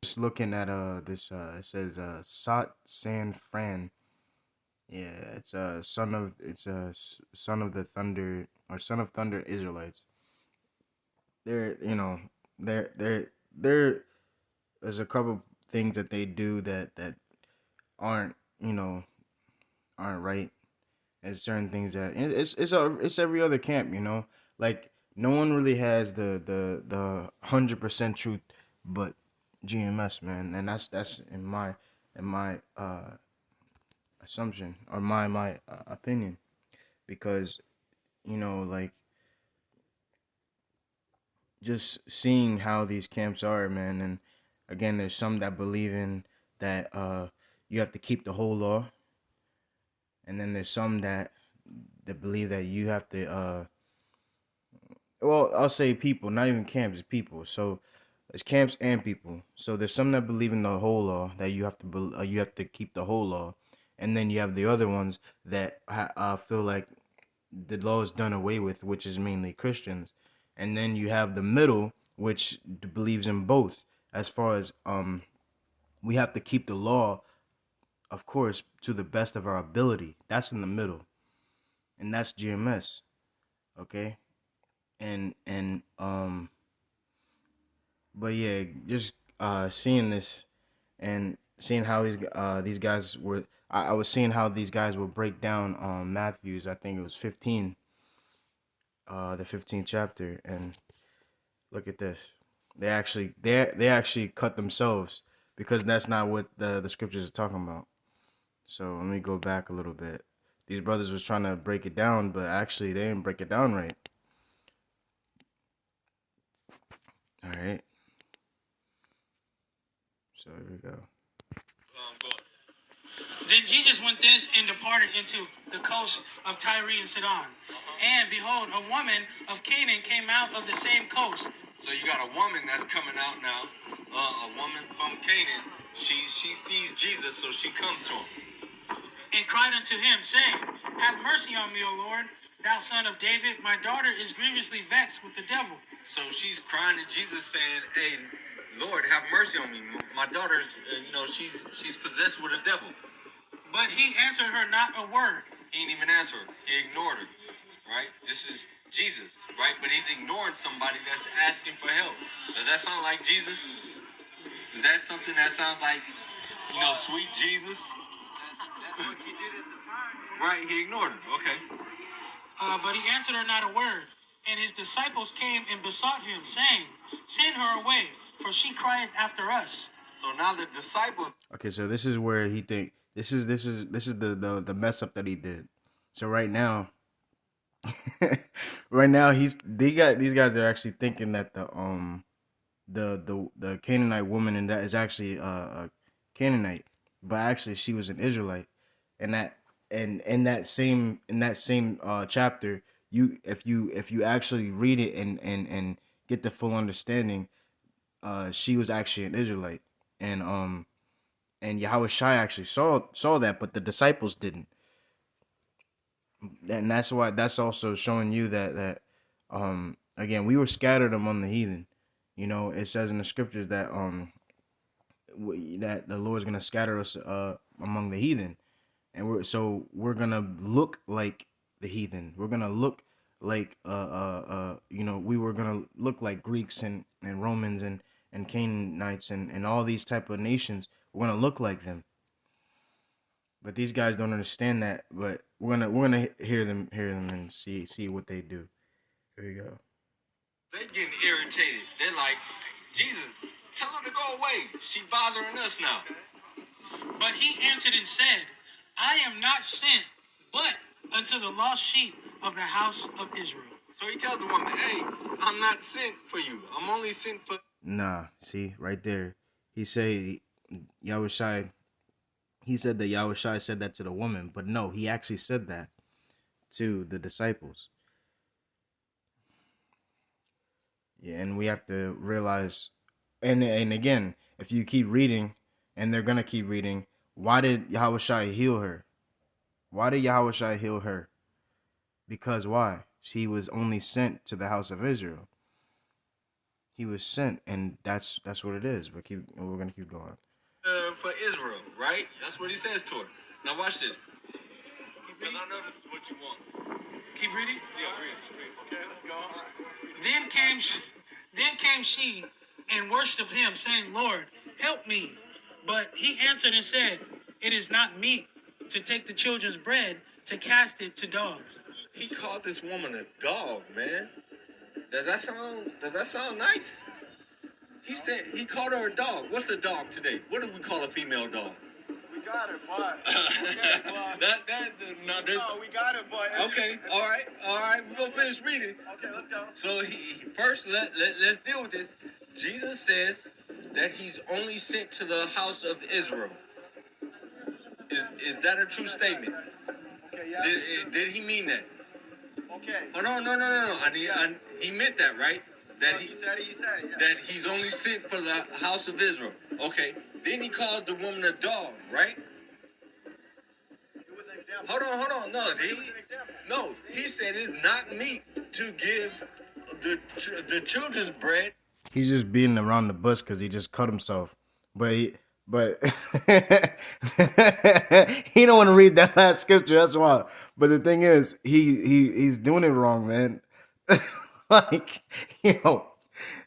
Just looking at this it says Sat San Fran. Yeah, it's a son of the thunder, or son of thunder Israelites. They're, they're there's a couple things that they do that aren't, aren't right. There's certain things that it's every other camp, like no one really has the 100% truth, but GMS, man. And that's in my assumption, or my opinion, because, like, just seeing how these camps are, man. And again, there's some that believe in that you have to keep the whole law, and then there's some that believe that you have to well, I'll say people, not even camps, it's people. So it's camps and people. So there's some that believe in the whole law, that you have to keep the whole law, and then you have the other ones that feel like the law is done away with, which is mainly Christians, and then you have the middle, which believes in both. As far as we have to keep the law, of course, to the best of our ability. That's in the middle, and that's GMS. Okay, and but yeah, just seeing this and seeing how these guys were. I was seeing how these guys would break down Matthew's. I think it was 15, the 15th chapter, and look at this. They actually cut themselves, because that's not what the scriptures are talking about. So let me go back a little bit. These brothers was trying to break it down, but actually they didn't break it down right. All right. So here we go. Then Jesus went thence and departed into the coast of Tyre and Sidon. And behold, a woman of Canaan came out of the same coast. So you got a woman that's coming out now, a woman from Canaan. She sees Jesus, so she comes to him. And cried unto him, saying, Have mercy on me, O Lord, thou son of David. My daughter is grievously vexed with the devil. So she's crying to Jesus, saying, "Hey, Lord, have mercy on me. My daughter's, she's possessed with a devil." But he answered her not a word. He didn't even answer her. He ignored her. Right? This is Jesus, right? But he's ignoring somebody that's asking for help. Does that sound like Jesus? Is that something that sounds like, sweet Jesus? That's what he did at the time. Right? He ignored her. Okay. But he answered her not a word. And his disciples came and besought him, saying, Send her away, for she crieth after us. So now the disciples. Okay, so this is where he think this is the mess up that he did. So right now, right now these guys are actually thinking that the Canaanite woman in that is actually a Canaanite, but actually she was an Israelite, and that and in that same chapter, if you actually read it and get the full understanding, she was actually an Israelite, and Yahweh Shai actually saw that, but the disciples didn't, and that's also showing you that again, we were scattered among the heathen. It says in the scriptures that that the Lord's gonna scatter us among the heathen, and we're gonna look like the heathen. We're gonna look like we were gonna look like Greeks and Romans and Canaanites and all these type of nations. We're gonna look like them. But these guys don't understand that. But we're gonna hear them and see what they do. Here we go. They getting irritated. They're like, Jesus, tell her to go away. She bothering us now. But he answered and said, I am not sent, but unto the lost sheep of the house of Israel. So he tells the woman, hey, I'm not sent for you. I'm only sent for... Nah, see, right there. He said, Yahweh Shai, he said that Yahweh Shai said that to the woman. But no, he actually said that to the disciples. Yeah, and we have to realize, and again, if you keep reading, and they're gonna keep reading, why did Yahweh Shai heal her? Why did Yahweh Shai heal her? Because why? She was only sent to the house of Israel. He was sent, and that's what it is. But we're gonna keep going. For Israel, right? That's what he says to her. Now watch this. Because I know this is what you want. Keep reading. Yeah, read. Okay, let's go. Then came she and worshipped him, saying, Lord, help me. But he answered and said, it is not meet to take the children's bread to cast it to dogs. He called this woman a dog, man. Does that sound nice? He said he called her a dog. What's a dog today? What do we call a female dog? We got it, but. No, we got it, but. Okay, all right. We're gonna finish reading. Okay, let's go. So first let's deal with this. Jesus says that he's only sent to the house of Israel. Is that a true statement? Okay, yeah. Did he mean that? Okay. Oh no. He meant that, right? That he said it, yeah. That he's only sent for the house of Israel. Okay. Then he called the woman a dog, right? It was an example. Hold on. No, he said it's not meat to give the children's bread. He's just beating around the bush because he just cut himself. But he don't want to read that last scripture. That's why. But the thing is, he's doing it wrong, man. Like,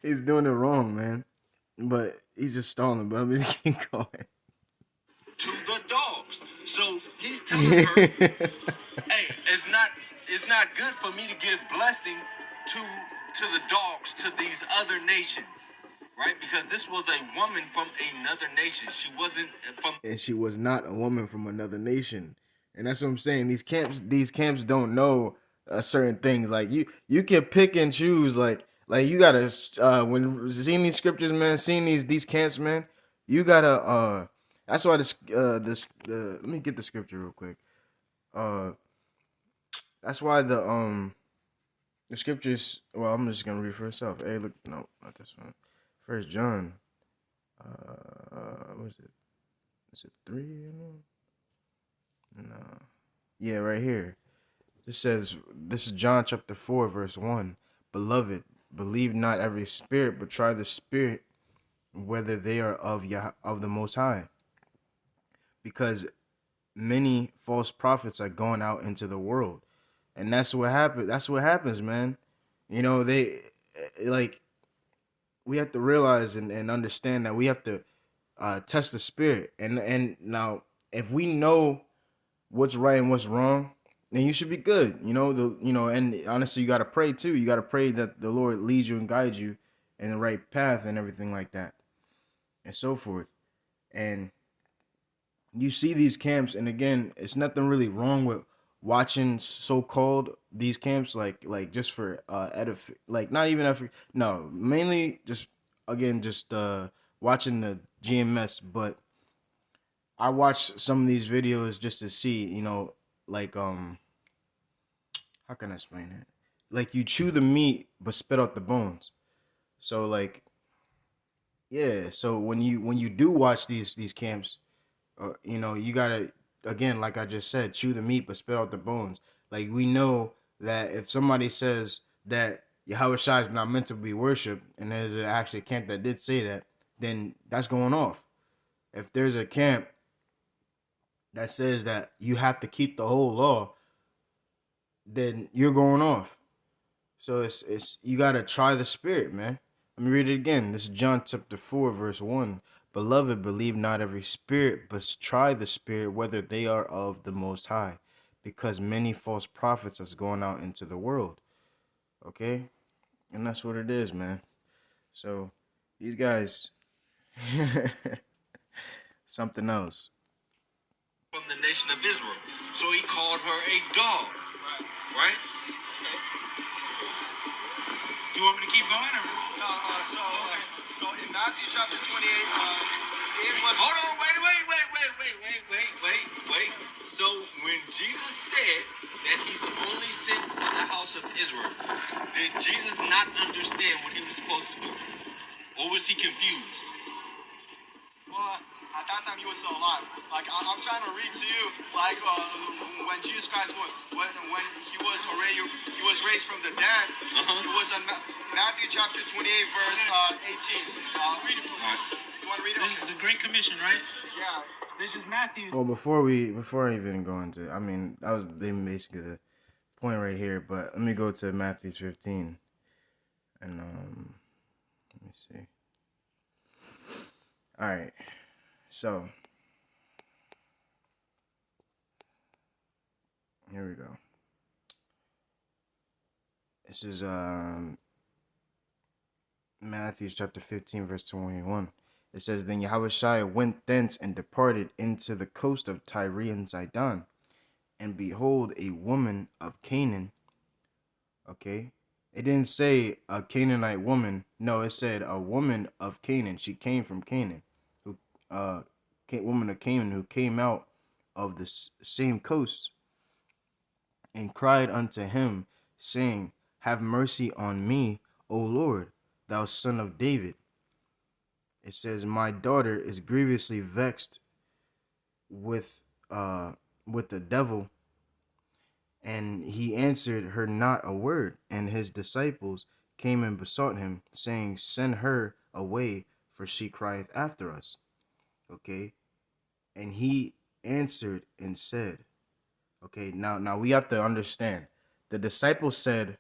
he's doing it wrong, man. But he's just stalling. But I'm just keep going. To the dogs. So he's telling her, hey, it's not good for me to give blessings to the dogs, to these other nations. Right? Because this was a woman from another nation. She wasn't from... And she was not a woman from another nation. And that's what I'm saying. These camps don't know certain things. Like, you can pick and choose. Like you gotta, when seeing these scriptures, man, seeing these camps, man, you gotta, that's why let me get the scripture real quick. That's why the scriptures, well, I'm just gonna read for itself. Hey, look, no, not this one. First John, what is it? Is it 3? No. Yeah, right here. It says, this is John chapter 4, verse 1. Beloved, believe not every spirit, but try the spirit, whether they are of the Most High. Because many false prophets are going out into the world. And that's what happened. That's what happens, man. They, like, we have to realize and understand that we have to test the spirit. And now, if we know what's right and what's wrong, then you should be good. And honestly, you got to pray too. You got to pray that the Lord leads you and guides you in the right path and everything like that and so forth. And you see these camps, and again, it's nothing really wrong with watching so-called these camps, like just for like not even no, mainly just watching the GMS. But I watch some of these videos just to see, like how can I explain it? Like, you chew the meat but spit out the bones. So, like, yeah. So when you do watch these camps, you gotta, again, like I just said, chew the meat but spit out the bones. Like, we know that if somebody says that Yahweh Shai is not meant to be worshipped, and there's actually a camp that did say that, then that's going off. If there's a camp that says that you have to keep the whole law, then you're going off. So it's you gotta try the spirit, man. Let me read it again. This is John chapter 4, verse 1. Beloved, believe not every spirit, but try the spirit whether they are of the Most High, because many false prophets is going out into the world. Okay? And that's what it is, man. So these guys, something else. From the nation of Israel. So he called her a dog. Right? Do you want me to keep going, or? No, so in Matthew chapter 28, it was... Hold on, wait. So when Jesus said that he's only sent for the house of Israel, did Jesus not understand what he was supposed to do? Or was he confused? Well, at that time you were still alive. Like, I'm trying to read to you, like, when Jesus Christ when he was raised from the dead, he was in Matthew chapter 28 verse 18. Read it for me. You want to read it? This is the Great Commission, right? Yeah. This is Matthew. Well, before I even go into, I mean, that was basically the point right here. But let me go to Matthew 15, and let me see. All right, so here we go. This is Matthew chapter 15, verse 21. It says, Then Yahushua went thence and departed into the coast of Tyre and Zidon. And behold, a woman of Canaan. Okay. It didn't say a Canaanite woman. No, it said a woman of Canaan. She came from Canaan. Woman of Canaan who came out of the same coast and cried unto him, saying, Have mercy on me, O Lord, thou son of David. It says, My daughter is grievously vexed with the devil. And he answered her not a word. And his disciples came and besought him, saying, Send her away, for she crieth after us. Okay. And he answered and said, okay, now we have to understand. The disciples said,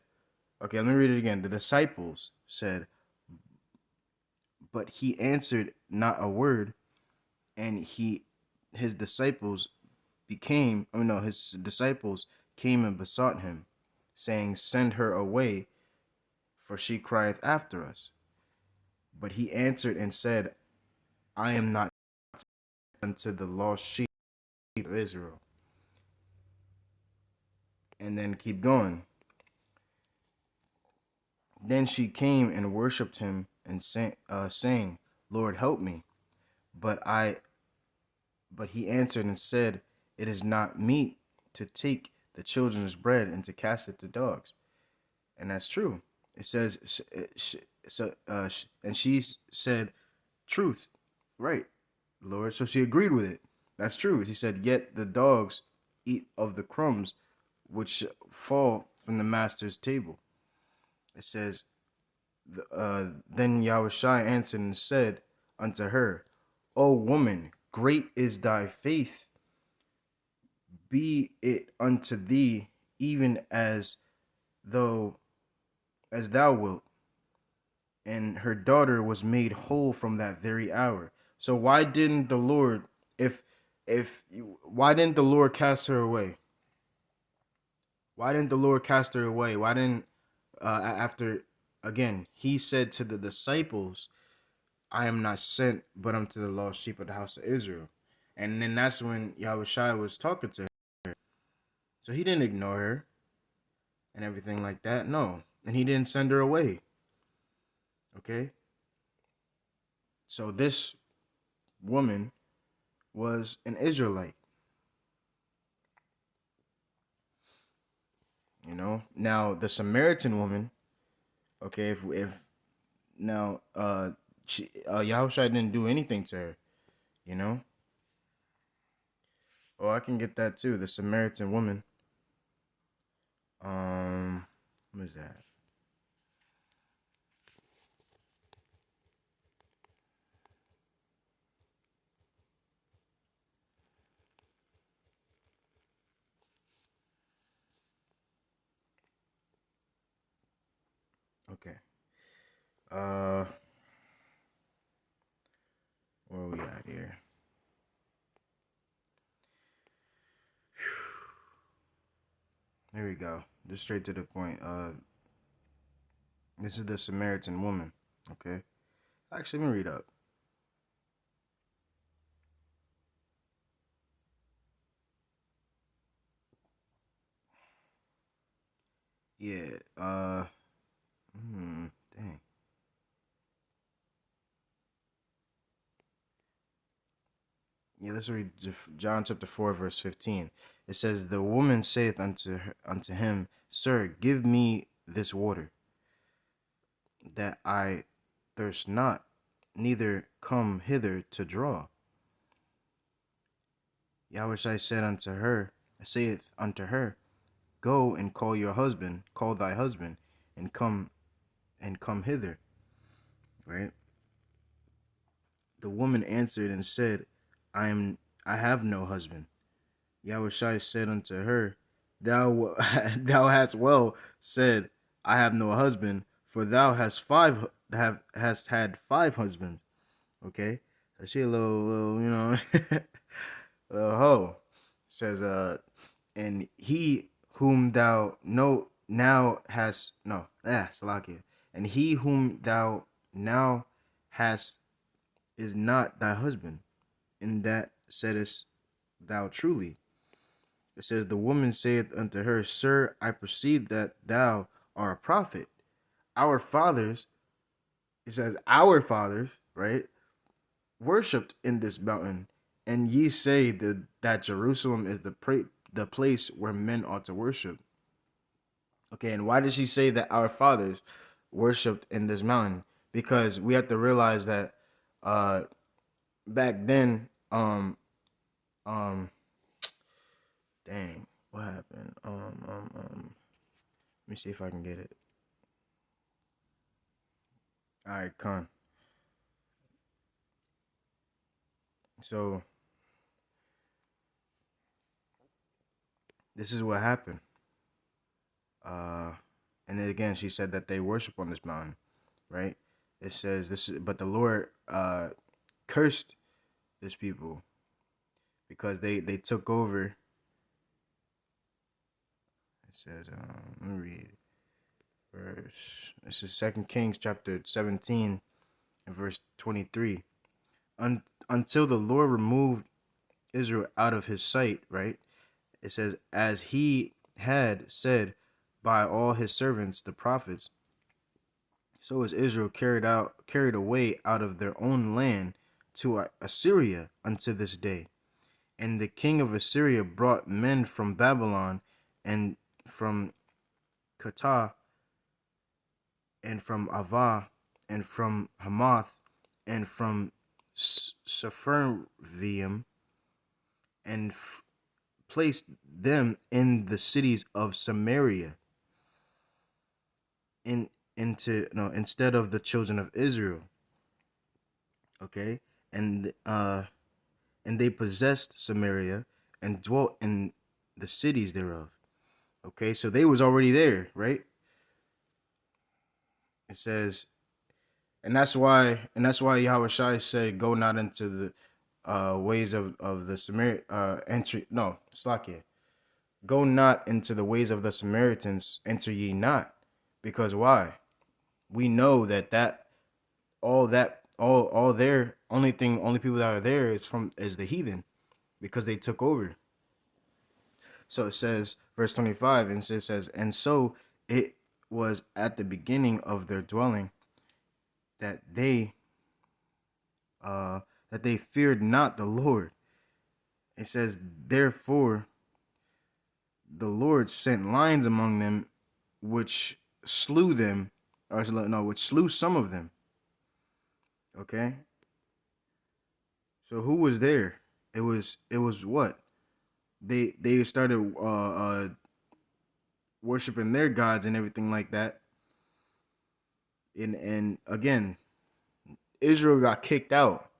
okay, let me read it again. The disciples said, but he answered not a word, and his disciples came and besought him, saying, Send her away, for she crieth after us. But he answered and said, I am not unto the lost sheep of Israel. And then keep going. Then she came and worshipped him and saying, Lord, help me. But he answered and said, It is not meet to take the children's bread and to cast it to dogs. And that's true. It says, and she said, truth, right, Lord. So she agreed with it. That's true. He said, Yet the dogs eat of the crumbs which fall from the master's table. It says, Then Yahushua answered and said unto her, O woman, great is thy faith. Be it unto thee even as thou wilt. And her daughter was made whole from that very hour. So why didn't the Lord, why didn't the Lord cast her away? Why didn't the Lord cast her away? Why didn't after again he said to the disciples, I am not sent but unto the lost sheep of the house of Israel. And then that's when Yahushua was talking to her. So he didn't ignore her and everything like that. No. And he didn't send her away. Okay? So this woman was an Israelite. You know? Now the Samaritan woman, okay, if now Yahushua didn't do anything to her, you know? Oh, I can get that too. The Samaritan woman. What is that? Okay. Where are we at here? There we go. Just straight to the point. This is the Samaritan woman. Okay. Actually, let me read up. Yeah. Dang. Yeah, let's read John chapter 4, verse 15. It says, The woman saith unto him, Sir, give me this water, that I thirst not, neither come hither to draw. Yahushua said unto her, saith unto her, Go and call your husband, call thy husband, and come hither. Right? The woman answered and said, I have no husband. Yahushua said unto her, Thou thou hast well said, I have no husband, for thou hast had 5 husbands. Okay, so she a little little hoe. Says and he whom thou know now has no Salakia, and he whom thou now hast is not thy husband, in that saidest thou truly. It says, The woman saith unto her, Sir, I perceive that thou art a prophet. Our fathers, it says, our fathers, right, worshipped in this mountain, and ye say that Jerusalem is the place where men ought to worship. Okay, and why did she say that our fathers worshipped in this mountain? Because we have to realize that back then, dang, what happened? Let me see if I can get it. All right, con. So this is what happened. And then again, she said that they worship on this mountain, right? It says but the Lord cursed this people because they took over. It says, let me read verse. This is 2 Kings chapter 17 and verse 23. Until the Lord removed Israel out of his sight, right? It says, as he had said by all his servants, the prophets, so is Israel carried away out of their own land to Assyria unto this day. And the king of Assyria brought men from Babylon and from Kutah and from Avah and from Hamath and from Sepharvaim and placed them in the cities of Samaria instead of the children of Israel. Okay, and they possessed Samaria and dwelt in the cities thereof. Okay, so they was already there, right? It says, and that's why Yahushua said, "Go not into the ways of the Samaria entry." No, Slakia. Go not into the ways of the Samaritans, enter ye not, because why? We know that all their only people that are there is the heathen, because they took over. So it says, verse 25, and it says, and so it was at the beginning of their dwelling that they feared not the Lord. It says, therefore the Lord sent lions among them, which slew them, which slew some of them. Okay. So who was there? It was what? They started worshiping their gods and everything like that. And again, Israel got kicked out,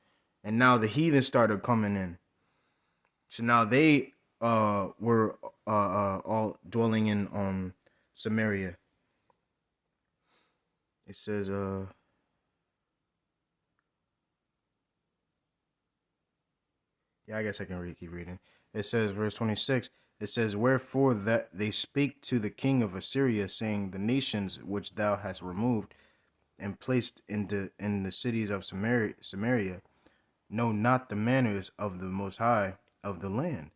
and now the heathen started coming in. So now they were all dwelling in Samaria. It says yeah, I guess I can keep reading. It says, verse 26, it says, wherefore that they spake to the king of Assyria, saying, the nations which thou hast removed and placed in the cities of Samaria know not the manners of the Most High of the land.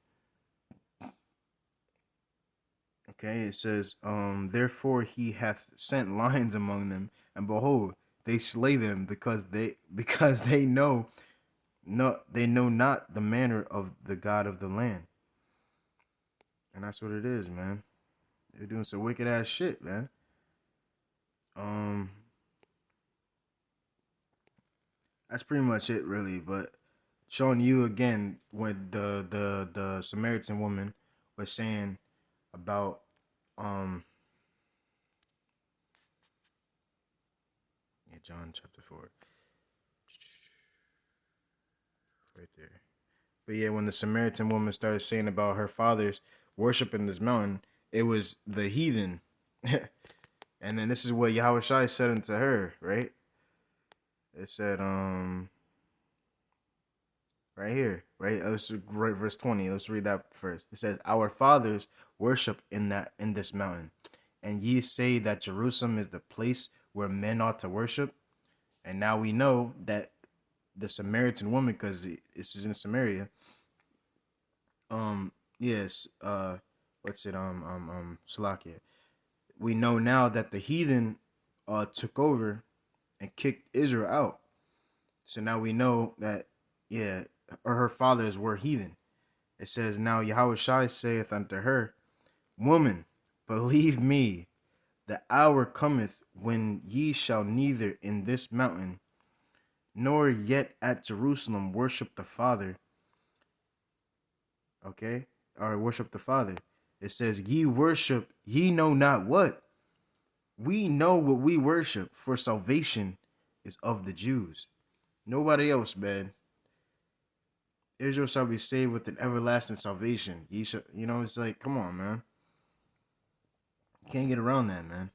Okay, it says, therefore he hath sent lions among them, and behold, they slay them because they know not the manner of the God of the land. And that's what it is, man. They're doing some wicked ass shit, man. That's pretty much it, really. But showing you again when the Samaritan woman was saying about John chapter 4, right there. But yeah, when the Samaritan woman started saying about her fathers worshiping this mountain, it was the heathen. And then this is what Yahweh Shai said unto her, right? It said, right here, right? Let's right, verse 20. Let's read that first. It says, our fathers worship in this mountain, and ye say that Jerusalem is the place where men ought to worship. And now we know that the Samaritan woman, because this is in Samaria, yes, what's it, Salakia. We know now that the heathen took over and kicked Israel out. So now we know that, yeah, or her fathers were heathen. It says, now Yahweh Shai saith unto her, woman, believe me, the hour cometh when ye shall neither in this mountain nor yet at Jerusalem worship the Father. Okay? Or worship the Father. It says, ye worship, ye know not what. We know what we worship, for salvation is of the Jews. Nobody else, man. Israel shall be saved with an everlasting salvation. Ye shall, it's like, come on, man. You can't get around that, man.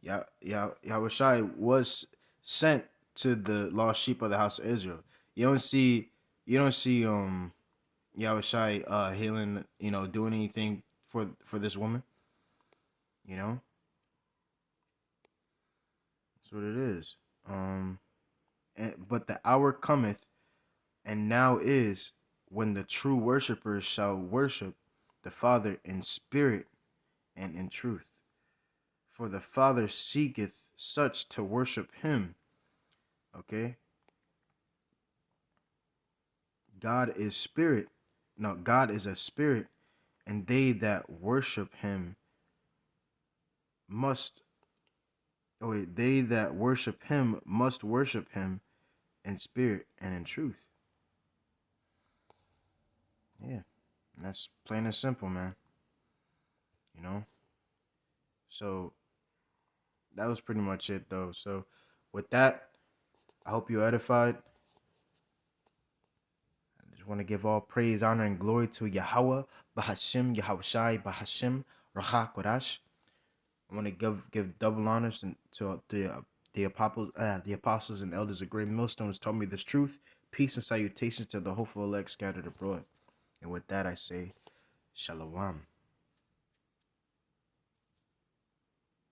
Yahweh Shai was sent to the lost sheep of the house of Israel. You don't see Yahweh Shai healing, doing anything for this woman. That's what it is. But the hour cometh, and now is, when the true worshipers shall worship the Father in spirit and in truth. For the Father seeketh such to worship him. Okay? God is spirit. No, God is a spirit, and they that worship him must they that worship him must worship him in spirit and in truth. Yeah. And that's plain and simple, man. So that was pretty much it, though. So with that, I hope you're edified. I just want to give all praise, honor, and glory to Yahweh, Bahashim, Yahushai, Bahashim, Raha Kodash. I want to give double honors to the apostles and elders of Great Millstones taught me this truth. Peace and salutations to the hopeful elect scattered abroad. And with that, I say, Shalom.